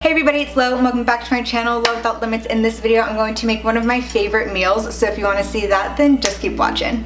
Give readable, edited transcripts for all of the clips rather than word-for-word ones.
Hey everybody, it's Lo and welcome back to my channel, Lo Without Limits. In this video, I'm going to make one of my favorite meals, so if you want to see that, then just keep watching.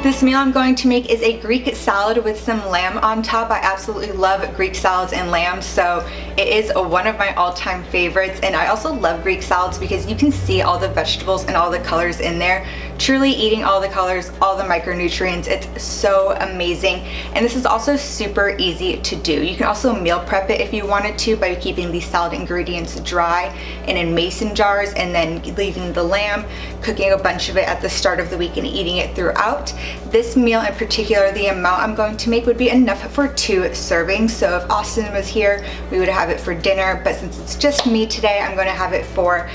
This meal I'm going to make is a Greek salad with some lamb on top. I absolutely love Greek salads and lamb, so it is one of my all-time favorites. And I also love Greek salads because you can see all the vegetables and all the colors in there. Truly eating all the colors, all the micronutrients, it's so amazing. And this is also super easy to do. You can also meal prep it if you wanted to by keeping the salad ingredients dry and in mason jars and then leaving the lamb, cooking a bunch of it at the start of the week and eating it throughout. This meal in particular, the amount I'm going to make would be enough for 2 servings. So if Austin was here, we would have it for dinner, but since it's just me today, I'm going to have it for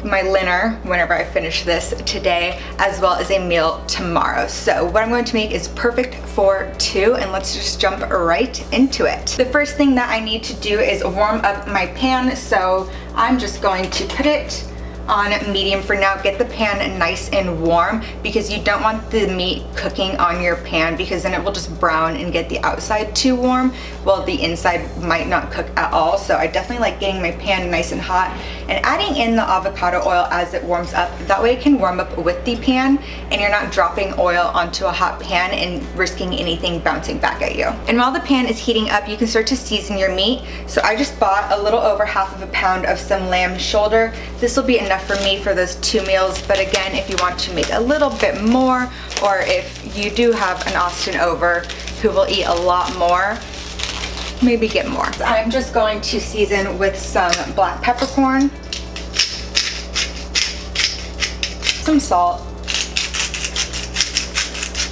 my dinner whenever I finish this today, as well as a meal tomorrow. So what I'm going to make is perfect for 2, and let's just jump right into it. The first thing that I need to do is warm up my pan, so I'm just going to put it on medium for now. Get the pan nice and warm because you don't want the meat cooking on your pan because then it will just brown and get the outside too warm while the inside might not cook at all. So I definitely like getting my pan nice and hot and adding in the avocado oil as it warms up. That way it can warm up with the pan and you're not dropping oil onto a hot pan and risking anything bouncing back at you. And while the pan is heating up, you can start to season your meat. So I just bought a little over half of a pound of some lamb shoulder. This will be enough for me for those 2 meals, but again, if you want to make a little bit more, or if you do have an Austin over who will eat a lot more, maybe get more. So I'm just going to season with some black peppercorn, some salt,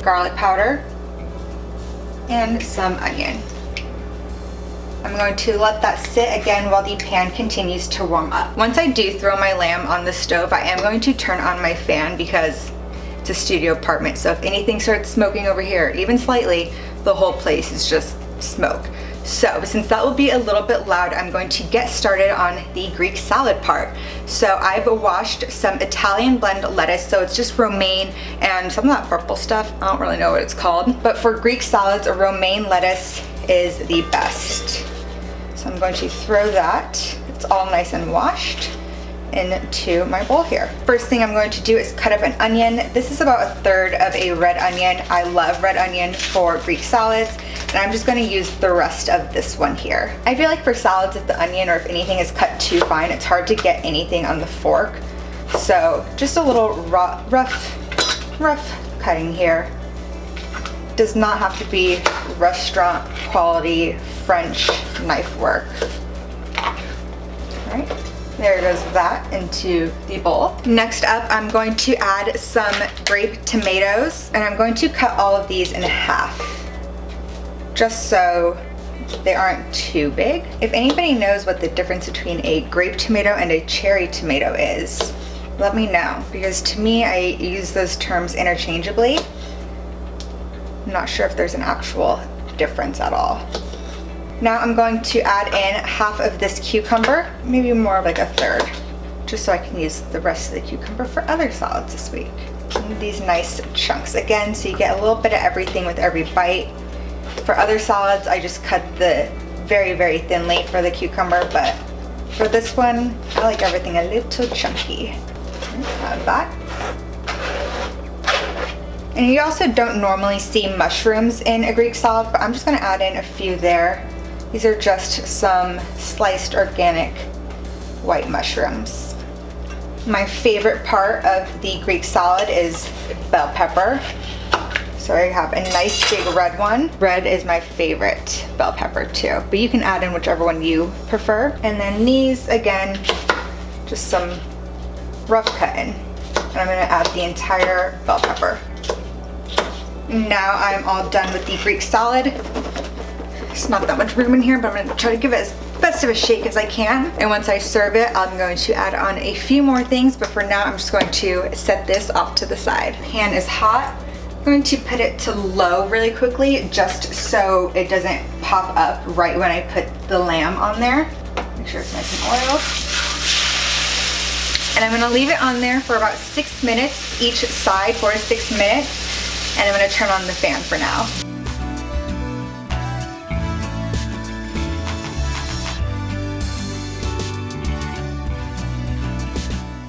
garlic powder, and some onion. I'm going to let that sit again while the pan continues to warm up. Once I do throw my lamb on the stove, I am going to turn on my fan because it's a studio apartment, so if anything starts smoking over here, even slightly, the whole place is just smoke. So since that will be a little bit loud, I'm going to get started on the Greek salad part. So I've washed some Italian blend lettuce, so it's just romaine and some of that purple stuff, I don't really know what it's called. But for Greek salads, a romaine lettuce is the best. So I'm going to throw that, it's all nice and washed, into my bowl here. First thing I'm going to do is cut up an onion. This is about 1/3 of a red onion. I love red onion for Greek salads, and I'm just going to use the rest of this one here. I feel like for salads, if the onion or if anything is cut too fine, it's hard to get anything on the fork. So just a little rough cutting here. Does not have to be restaurant quality French knife work. All right. There goes that into the bowl. Next up, I'm going to add some grape tomatoes, and I'm going to cut all of these in half, just so they aren't too big. If anybody knows what the difference between a grape tomato and a cherry tomato is, let me know, because to me, I use those terms interchangeably. I'm not sure if there's an actual difference at all. Now I'm going to add in half of this cucumber, maybe more of like 1/3, just so I can use the rest of the cucumber for other salads this week. And these nice chunks again, so you get a little bit of everything with every bite. For other salads, I just cut the very thinly for the cucumber, but for this one, I like everything a little chunky. Add that. And you also don't normally see mushrooms in a Greek salad, but I'm just gonna add in a few there. These are just some sliced organic white mushrooms. My favorite part of the Greek salad is bell pepper. So I have a nice big red one. Red is my favorite bell pepper too, but you can add in whichever one you prefer. And then these, again, just some rough cutting. And I'm gonna add the entire bell pepper. Now I'm all done with the Greek salad. There's not that much room in here, but I'm gonna try to give it as best of a shake as I can. And once I serve it, I'm going to add on a few more things, but for now I'm just going to set this off to the side. Pan is hot. I'm going to put it to low really quickly, just so it doesn't pop up right when I put the lamb on there. Make sure it's nice and oiled. And I'm gonna leave it on there for about 6 minutes each side, 4 to 6 minutes. And I'm gonna turn on the fan for now.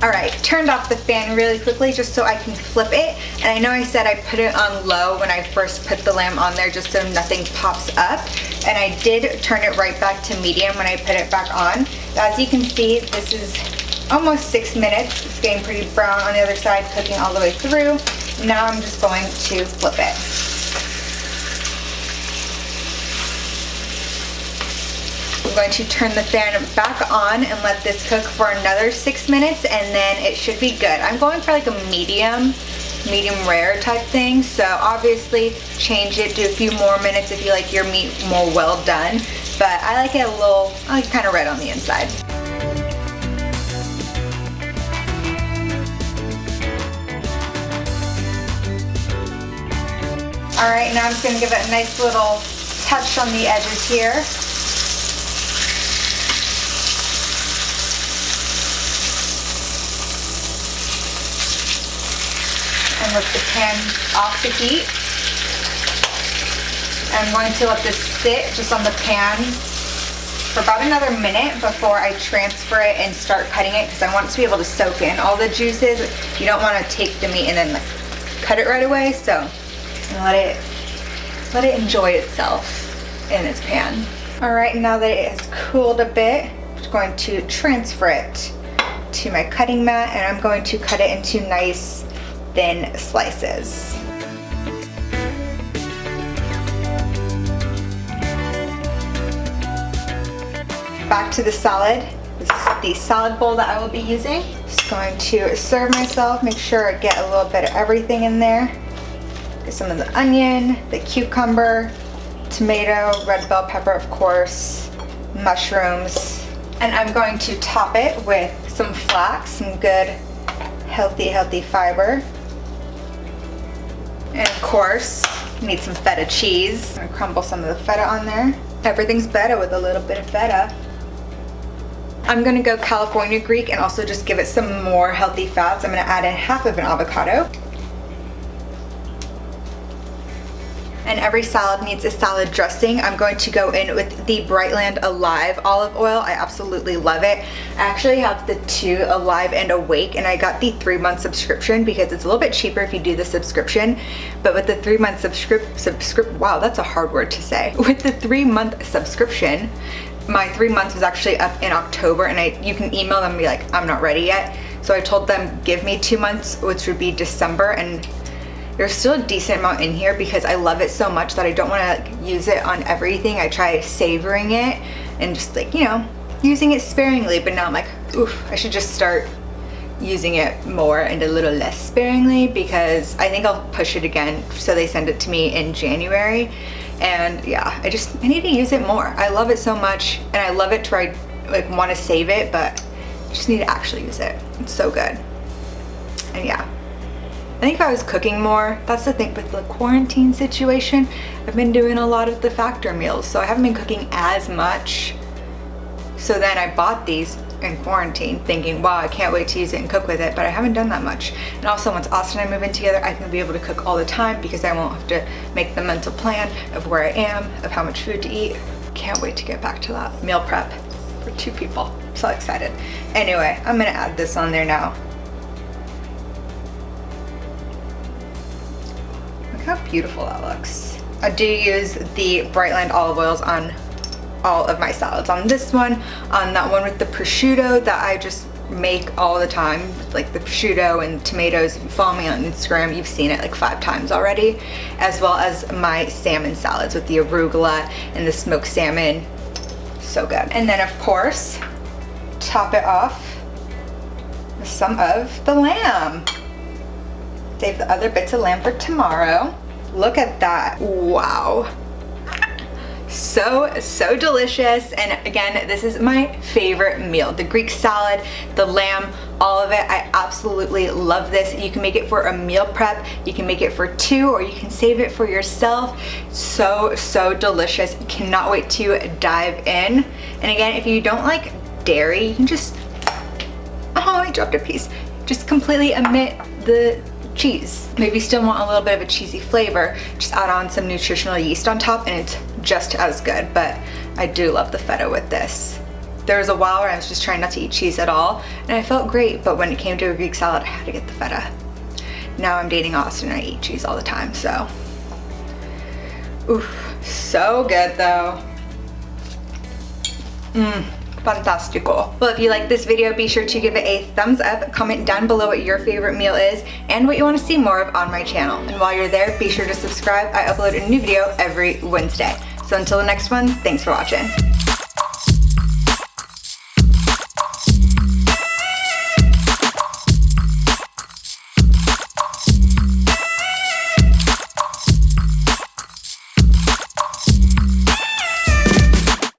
All right, turned off the fan really quickly just so I can flip it. And I know I said I put it on low when I first put the lamb on there just so nothing pops up. And I did turn it right back to medium when I put it back on. As you can see, this is almost 6 minutes. It's getting pretty brown on the other side, cooking all the way through. Now I'm just going to flip it. I'm going to turn the fan back on and let this cook for another 6 minutes, and then it should be good. I'm going for like a medium rare type thing, so obviously change it, do a few more minutes if you like your meat more well done, but I like it I like it kind of red on the inside. All right, now I'm just gonna give it a nice little touch on the edges here. And lift the pan off the heat. I'm going to let this sit just on the pan for about another minute before I transfer it and start cutting it, because I want it to be able to soak in all the juices. You don't want to take the meat and then like cut it right away, so let it enjoy itself in its pan. All right, now that it has cooled a bit, I'm just going to transfer it to my cutting mat, and I'm going to cut it into nice thin slices. Back to the salad. This is the salad bowl that I will be using. Just going to serve myself, make sure I get a little bit of everything in there. Get some of the onion, the cucumber, tomato, red bell pepper of course, mushrooms, and I'm going to top it with some flax, some good healthy fiber. And of course, you need some feta cheese. I'm gonna crumble some of the feta on there. Everything's better with a little bit of feta. I'm gonna go California Greek and also just give it some more healthy fats. I'm gonna add in half of an avocado. And every salad needs a salad dressing. I'm going to go in with the Brightland Alive olive oil. I absolutely love it. I actually have the 2 Alive and Awake, and I got the 3-month subscription because it's a little bit cheaper if you do the subscription. But with the 3-month wow, that's a hard word to say. With the 3-month subscription, my 3 months was actually up in October, and you can email them and be like, I'm not ready yet. So I told them, give me 2 months, which would be December, and there's still a decent amount in here because I love it so much that I don't want to like, use it on everything. I try savoring it and just like, you know, using it sparingly, but now I'm like, oof, I should just start using it more and a little less sparingly, because I think I'll push it again so they send it to me in January. And yeah, I need to use it more. I love it so much, and I love it to where I like want to save it, but I just need to actually use it. It's so good. And yeah, I think if I was cooking more, that's the thing with the quarantine situation, I've been doing a lot of the factor meals, so I haven't been cooking as much. So then I bought these in quarantine thinking, wow, I can't wait to use it and cook with it, but I haven't done that much. And also once Austin and I move in together, I can be able to cook all the time because I won't have to make the mental plan of where I am, of how much food to eat. Can't wait to get back to that meal prep for 2 people. I'm so excited. Anyway, I'm gonna add this on there now. Look how beautiful that looks. I do use the Brightland olive oils on all of my salads. On this one, on that one with the prosciutto that I just make all the time, like the prosciutto and tomatoes. If you follow me on Instagram, you've seen it like 5 times already, as well as my salmon salads with the arugula and the smoked salmon. So good. And then of course, top it off with some of the lamb. Save the other bits of lamb for tomorrow. Look at that. Wow. So delicious. And again, this is my favorite meal. The Greek salad, the lamb, all of it. I absolutely love this. You can make it for a meal prep. You can make it for 2, or you can save it for yourself. So delicious. Cannot wait to dive in. And again, if you don't like dairy, you can just, oh, I dropped a piece. Just completely omit the cheese. Maybe you still want a little bit of a cheesy flavor, just add on some nutritional yeast on top and it's just as good. But I do love the feta with this. There was a while where I was just trying not to eat cheese at all, and I felt great, but when it came to a Greek salad, I had to get the feta. Now I'm dating Austin and I eat cheese all the time, so. Oof, so good though. Fantastico. Well, if you like this video, be sure to give it a thumbs up, comment down below what your favorite meal is, and what you want to see more of on my channel. And while you're there, be sure to subscribe. I upload a new video every Wednesday. So until the next one, thanks for watching.